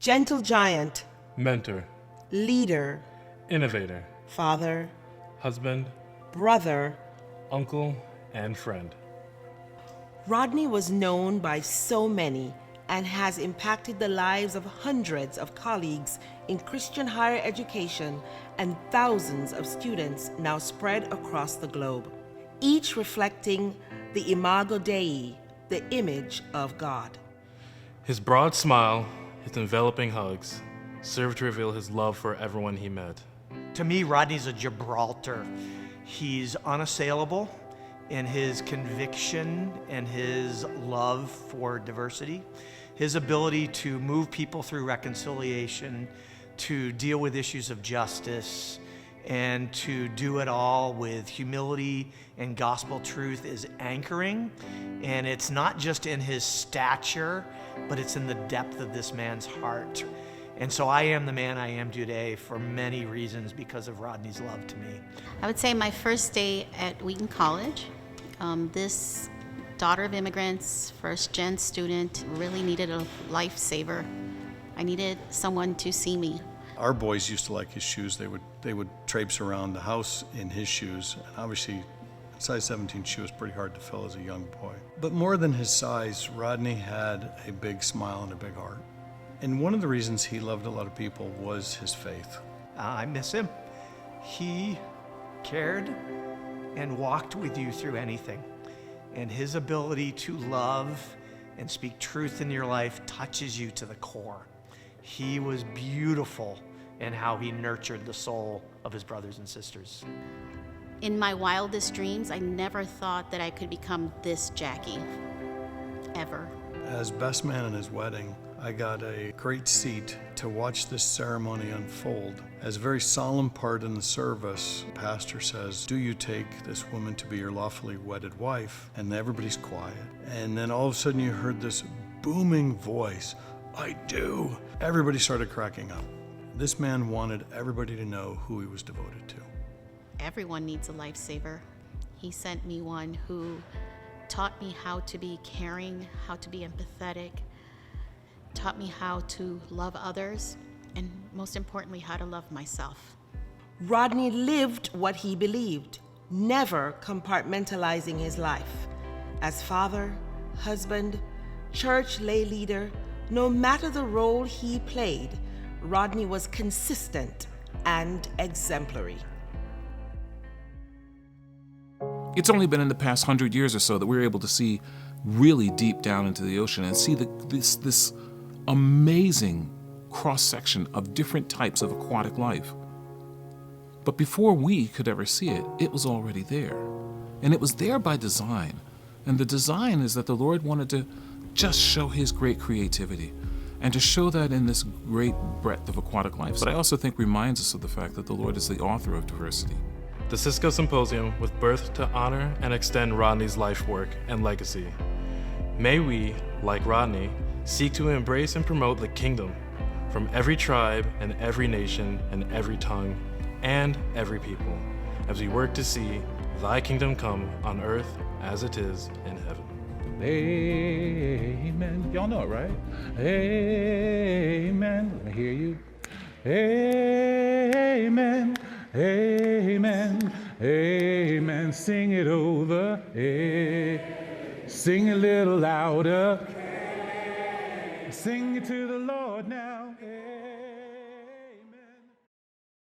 Gentle giant, mentor, leader, innovator, father, husband, brother. uncle, and friend. Rodney was known by so many and has impacted the lives of hundreds of colleagues in Christian higher education and thousands of students now spread across the globe, each reflecting the imago Dei, the image of God. His broad smile, his enveloping hugs, served to reveal his love for everyone he met. To me, Rodney's a Gibraltar. He's unassailable in his conviction and his love for diversity, his ability to move people through reconciliation, to deal with issues of justice, and to do it all with humility and gospel truth is anchoring. And it's not just in his stature, but it's in the depth of this man's heart. And so I am the man I am today for many reasons because of Rodney's love to me. I would say my first day at Wheaton College, this daughter of immigrants, first-gen student, really needed a lifesaver. I needed someone to see me. Our boys used to like his shoes. They would traipse around the house in his shoes. And obviously, a size 17 shoe is pretty hard to fill as a young boy. But more than his size, Rodney had a big smile and a big heart. And one of the reasons he loved a lot of people was his faith. I miss him. He cared and walked with you through anything. And his ability to love and speak truth in your life touches you to the core. He was beautiful in how he nurtured the soul of his brothers and sisters. In my wildest dreams, I never thought that I could become this Jackie, ever. As best man in his wedding, I got a great seat to watch this ceremony unfold. As a very solemn part in the service, the pastor says, "Do you take this woman to be your lawfully wedded wife?" And everybody's quiet. And then all of a sudden you heard this booming voice, "I do." Everybody started cracking up. This man wanted everybody to know who he was devoted to. Everyone needs a lifesaver. He sent me one who taught me how to be caring, how to be empathetic, taught me how to love others, and most importantly, how to love myself. Rodney lived what he believed, never compartmentalizing his life. As father, husband, church lay leader, no matter the role he played, Rodney was consistent and exemplary. It's only been in the past 100 years or so that we're able to see really deep down into the ocean and see this amazing cross-section of different types of aquatic life. But before we could ever see it, it was already there. And it was there by design. And the design is that the Lord wanted to just show his great creativity and to show that in this great breadth of aquatic life. But I also think reminds us of the fact that the Lord is the author of diversity. The Sisco Symposium was birthed to honor and extend Rodney's life work and legacy. May we, like Rodney, seek to embrace and promote the kingdom from every tribe and every nation and every tongue and every people as we work to see thy kingdom come on earth as it is in heaven. Amen. Y'all know it, right? Amen. Let me hear you. Amen. Amen. Amen. Sing it over. Sing a little louder.